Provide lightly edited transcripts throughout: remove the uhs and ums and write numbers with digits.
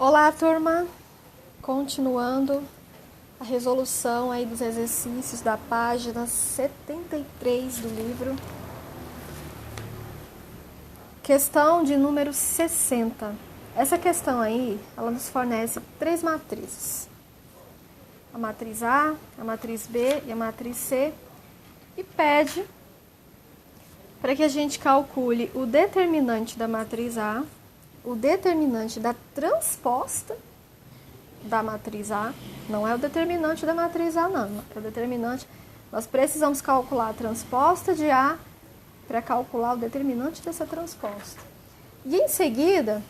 Olá, turma! Continuando a resolução aí dos exercícios da página 73 do livro. Questão de número 60. Essa questão aí, ela nos fornece três matrizes. A matriz A, a matriz B e a matriz C. E pede para que a gente calcule o determinante da matriz A, o determinante da transposta da matriz A, não é o determinante da matriz A, não, é o determinante. Nós precisamos calcular a transposta de A para calcular o determinante dessa transposta. E em seguida,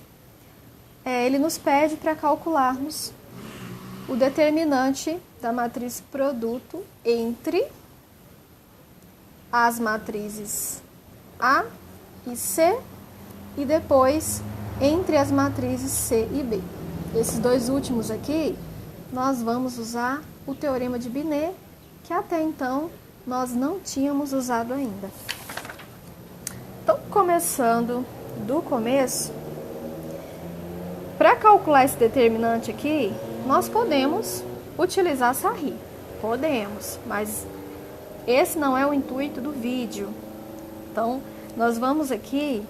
ele nos pede para calcularmos o determinante da matriz produto entre as matrizes A e C e depois entre as matrizes C e B. Esses dois últimos aqui, nós vamos usar o teorema de Binet, que até então nós não tínhamos usado ainda. Então, começando do começo, para calcular esse determinante aqui, nós podemos utilizar Sarri. Podemos, mas esse não é o intuito do vídeo. Então, nós vamos aqui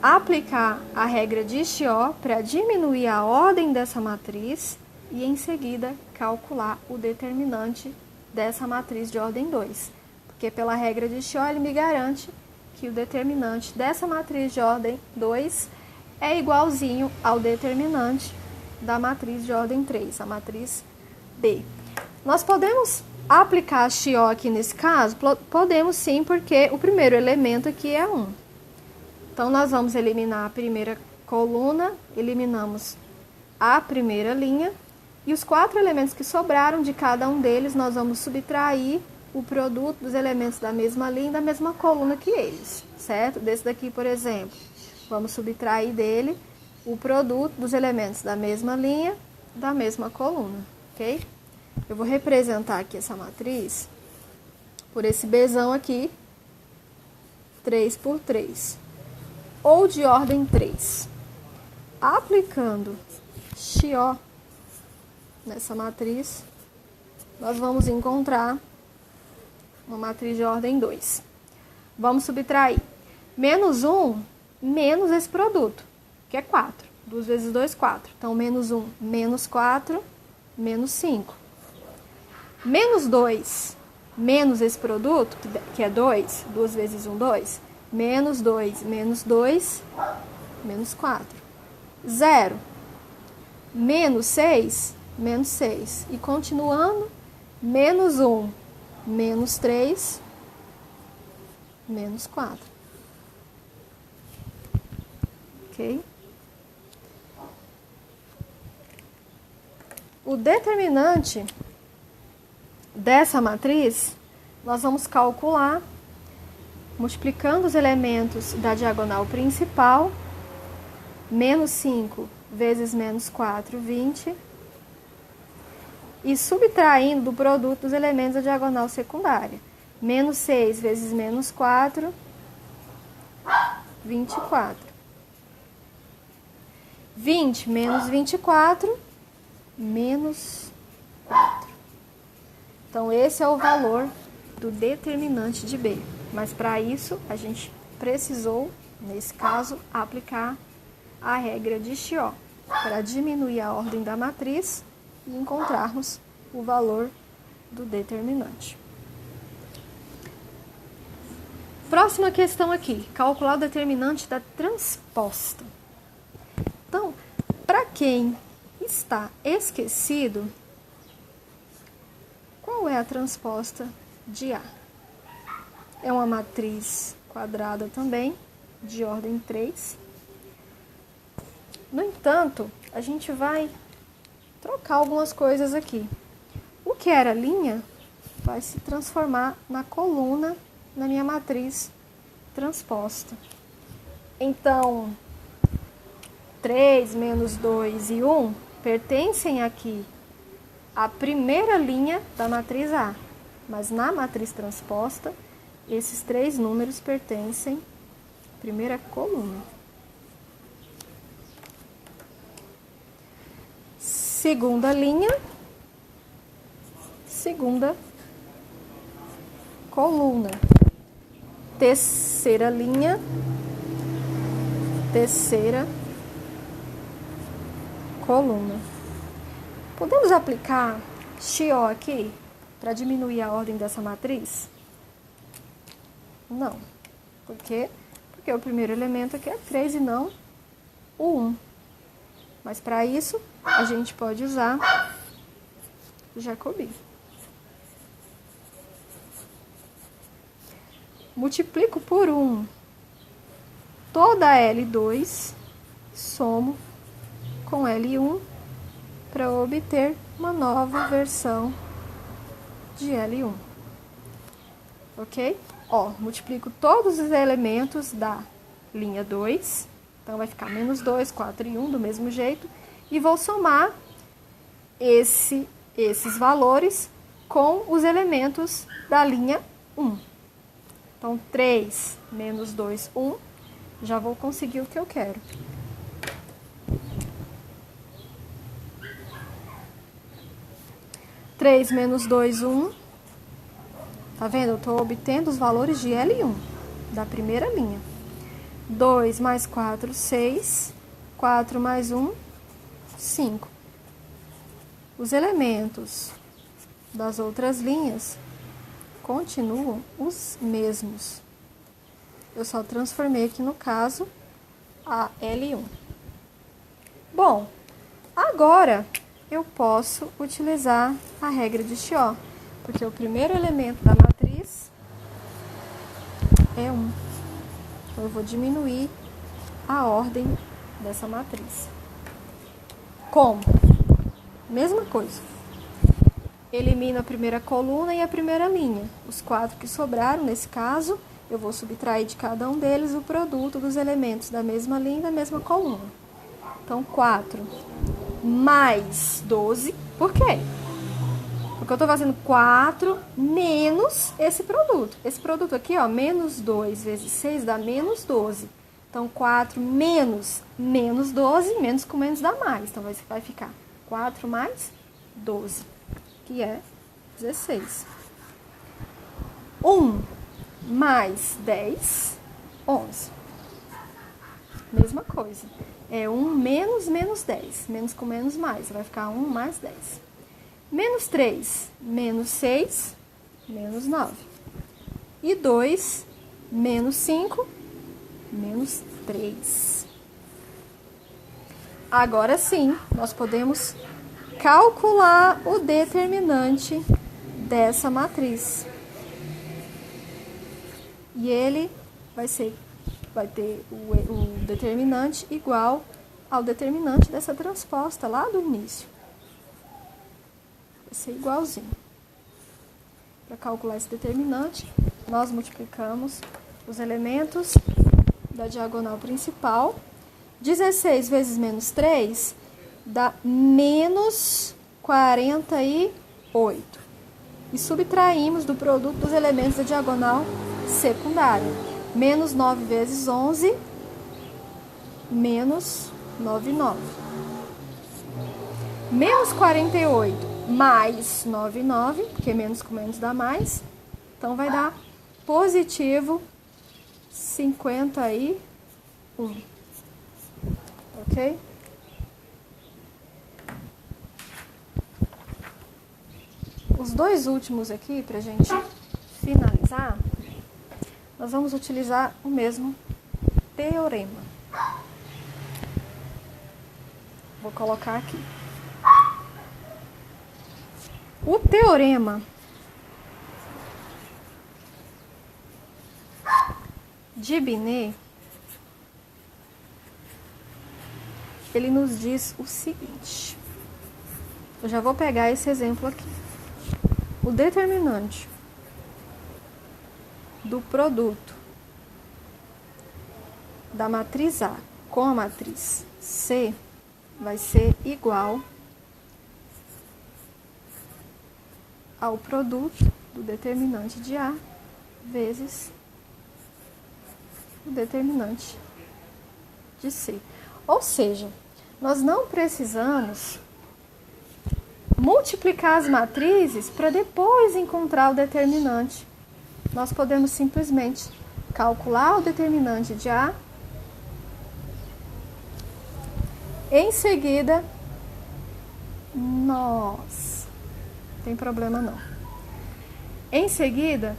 aplicar a regra de Chiot para diminuir a ordem dessa matriz e, em seguida, calcular o determinante dessa matriz de ordem 2. Porque pela regra de Chiot, ele me garante que o determinante dessa matriz de ordem 2 é igualzinho ao determinante da matriz de ordem 3, a matriz B. Nós podemos aplicar a Chiot aqui nesse caso? Podemos sim, porque o primeiro elemento aqui é 1. Então, nós vamos eliminar a primeira coluna, eliminamos a primeira linha, e os 4 elementos que sobraram de cada um deles, nós vamos subtrair o produto dos elementos da mesma linha e da mesma coluna que eles, certo? Desse daqui, por exemplo, vamos subtrair dele o produto dos elementos da mesma linha e da mesma coluna, ok? Eu vou representar aqui essa matriz por esse Bzão aqui, 3 por 3. Ou de ordem 3. Aplicando Chiot nessa matriz, nós vamos encontrar uma matriz de ordem 2. Vamos subtrair menos 1 menos esse produto, que é 4. 2 vezes 2, 4. Então, menos 1, menos 4, menos 5. Menos 2 menos esse produto, que é 2. 2 vezes 1, 2. Menos 2, menos 2, menos 4. 0, menos 6, menos 6. E continuando, menos 1, menos 3, menos 4. Ok? O determinante dessa matriz, nós vamos calcular multiplicando os elementos da diagonal principal, menos 5 vezes menos 4, 20, e subtraindo do produto dos elementos da diagonal secundária. Menos 6 vezes menos 4, 24. 20 menos 24, menos 4. Então, esse é o valor do determinante de B. Mas, para isso, a gente precisou, nesse caso, aplicar a regra de Chiot para diminuir a ordem da matriz e encontrarmos o valor do determinante. Próxima questão aqui, calcular o determinante da transposta. Então, para quem está esquecido, qual é a transposta de A? É uma matriz quadrada também, de ordem 3. No entanto, a gente vai trocar algumas coisas aqui. O que era linha vai se transformar na coluna na minha matriz transposta. Então, 3 menos 2 e 1 pertencem aqui à primeira linha da matriz A. Mas na matriz transposta, esses 3 números pertencem à primeira coluna. segunda linha, segunda coluna, terceira linha, terceira coluna. Podemos aplicar XO aqui para diminuir a ordem dessa matriz? Não. Por quê? Porque o primeiro elemento aqui é 3 e não o 1. Mas para isso, a gente pode usar o Jacobi. Multiplico por 1 toda a L2, somo com L1 para obter uma nova versão de L1. Ok? Ó, multiplico todos os elementos da linha 2, então vai ficar menos 2, 4 e 1 do mesmo jeito, e vou somar esses valores com os elementos da linha 1. Então, 3 menos 2, 1, já vou conseguir o que eu quero. Três menos 2, 1. Tá vendo? Eu estou obtendo os valores de L1, da primeira linha. 2 mais 4, 6. 4 mais 1, 5. Os elementos das outras linhas continuam os mesmos. Eu só transformei aqui, no caso, a L1. Bom, agora eu posso utilizar a regra de XO, porque o primeiro elemento da matriz é 1. Então, eu vou diminuir a ordem dessa matriz. Como? Mesma coisa. Elimino a primeira coluna e a primeira linha. Os 4 que sobraram, nesse caso, eu vou subtrair de cada um deles o produto dos elementos da mesma linha e da mesma coluna. Então, 4 mais 12. Por quê? Porque eu estou fazendo 4 menos esse produto. Esse produto aqui, ó, menos 2 vezes 6 dá menos 12. Então, 4 menos 12, menos com menos dá mais. Então, vai ficar 4 mais 12, que é 16. 1 mais 10, 11. Mesma coisa. É 1 menos 10. Menos com menos mais. Vai ficar 1 mais 10. Menos 3, menos 6, menos 9. E 2, menos 5, menos 3. Agora sim, nós podemos calcular o determinante dessa matriz. E ele vai ter o determinante igual ao determinante dessa transposta lá do início. Vai ser igualzinho. Para calcular esse determinante, nós multiplicamos os elementos da diagonal principal. 16 vezes menos 3 dá menos 48. E subtraímos do produto dos elementos da diagonal secundária. Menos 9 vezes 11, menos 99. Menos 48 mais 99, porque menos com menos dá mais. Então, vai dar positivo 51. Ok? Os dois últimos aqui, pra gente finalizar, nós vamos utilizar o mesmo teorema. Vou colocar aqui. O teorema de Binet, ele nos diz o seguinte. Eu já vou pegar esse exemplo aqui. O determinante do produto da matriz A com a matriz C vai ser igual ao produto do determinante de A vezes o determinante de C. Ou seja, nós não precisamos multiplicar as matrizes para depois encontrar o determinante. Nós podemos simplesmente calcular o determinante de A, em seguida, não tem problema não. Em seguida,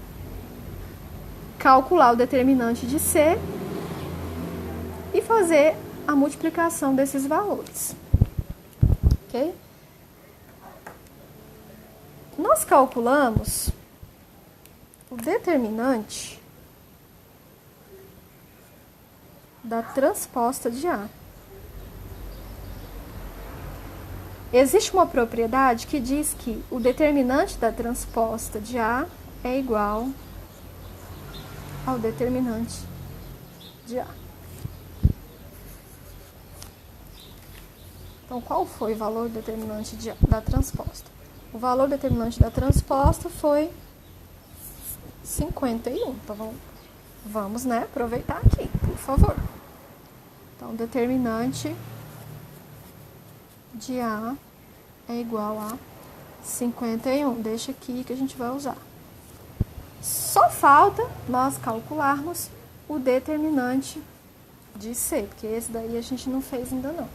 calcular o determinante de C e fazer a multiplicação desses valores. Ok? Nós calculamos o determinante da transposta de A. Existe uma propriedade que diz que o determinante da transposta de A é igual ao determinante de A. Então, qual foi o valor determinante da transposta? O valor determinante da transposta foi 51. Então, vamos, né, aproveitar aqui, por favor. Então, o determinante de A é igual a 51. Deixa aqui que a gente vai usar. Só falta nós calcularmos o determinante de C, porque esse daí a gente não fez ainda não.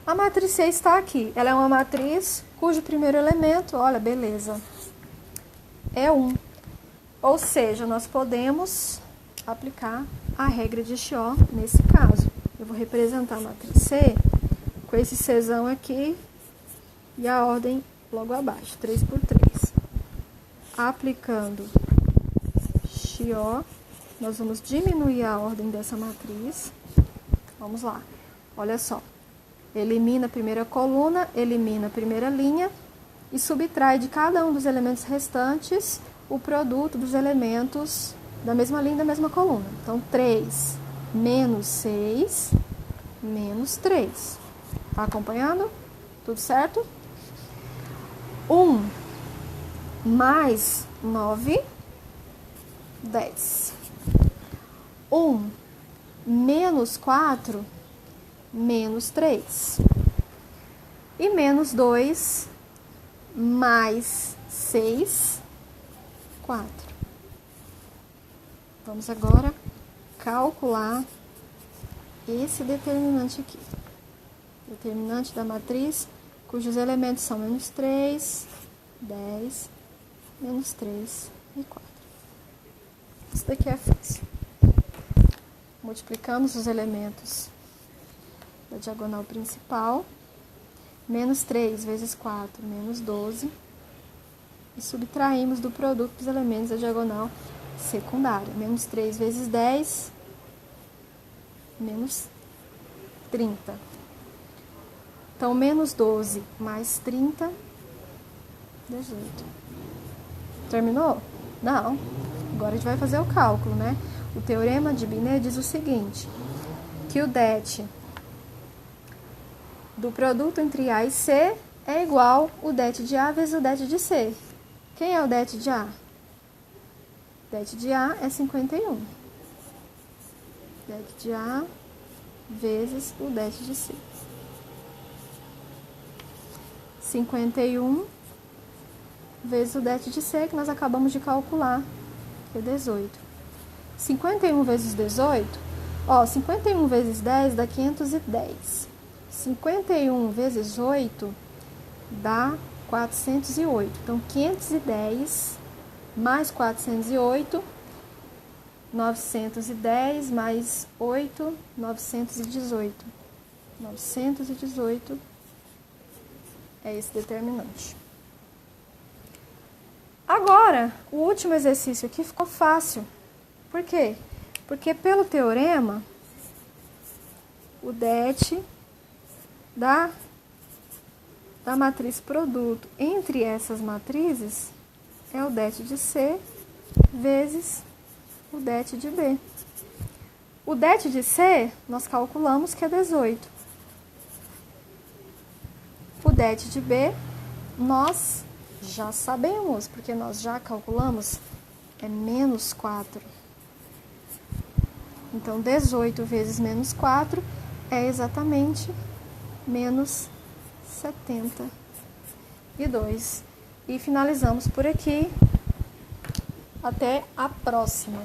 A matriz C está aqui. Ela é uma matriz cujo primeiro elemento, olha, beleza, é 1. Ou seja, nós podemos aplicar a regra de Chió nesse caso. Eu vou representar a matriz C com esse Czão aqui e a ordem logo abaixo, 3 por 3. Aplicando Chió, nós vamos diminuir a ordem dessa matriz. Vamos lá, olha só. Elimina a primeira coluna, elimina a primeira linha e subtrai de cada um dos elementos restantes o produto dos elementos da mesma linha e da mesma coluna. Então, 3 menos 6 menos 3. Tá acompanhando? Tudo certo? 1 mais 9, 10. 1 menos 4, menos 3. E menos 2 mais 6, 4. Vamos agora calcular esse determinante aqui. Determinante da matriz, cujos elementos são menos 3, 10, menos 3 e 4. Isso daqui é fácil. Multiplicamos os elementos da diagonal principal. Menos 3 vezes 4, menos 12. E subtraímos do produto dos elementos da diagonal secundária. Menos 3 vezes 10, menos 30. Então, menos 12 mais 30, 18. Terminou? Não. Agora a gente vai fazer o cálculo, né? O teorema de Binet diz o seguinte, que o det do produto entre A e C é igual o det de A vezes o det de C. Quem é o det de A? O det de A é 51. Det de A vezes o det de C. 51 vezes o det de C, que nós acabamos de calcular, que é 18. 51 vezes 18, ó, 51 vezes 10 dá 510. 51 vezes 8 dá 408. Então, 510 mais 408, 910 mais 8, 918. 918 é esse determinante. Agora, o último exercício aqui ficou fácil. Por quê? Porque pelo teorema, o det da matriz produto entre essas matrizes é o det de C vezes o det de B. O det de C, nós calculamos que é 18. O det de B, nós já sabemos, porque nós já calculamos, é menos 4. Então, 18 vezes menos 4 é exatamente menos 72. E finalizamos por aqui. Até a próxima.